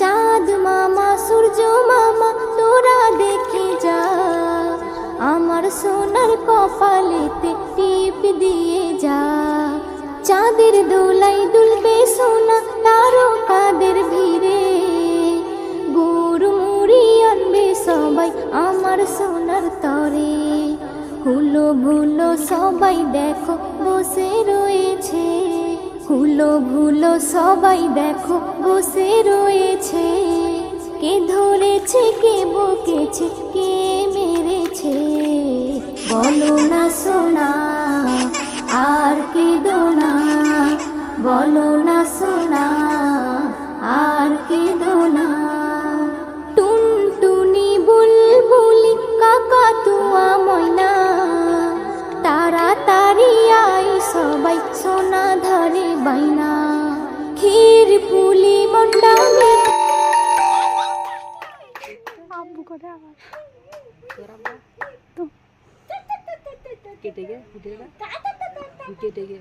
চাঁদ মামা সূর্য মামা তোরা দেখে যা, আমার সোনার কপালেতে টিপ দিয়ে যা। চাঁদের দোলাই দুলবে সোনা তারকাদের ভিড়ে, গুড় মুড়ি আনবে সবাই আমার সোনার তরে। হুলো ভুলো সবাই দেখো বসে রয়েছে, হুলো ভুলো সবাই দেখো বসে রয়েছে। কে ধরেছে কে বকেছে কে মেরেছে, বলো না সোনা আর কেঁদো না, বলো না সোনা আর কেঁদো না। টুনটুনি বুলবুলি কাকাতুয়া ময়না, তাড়াতাড়ি আই সবাই সোনা ধরে বাইনা। ক্ষীর পুলি মন্ডা কেটে গে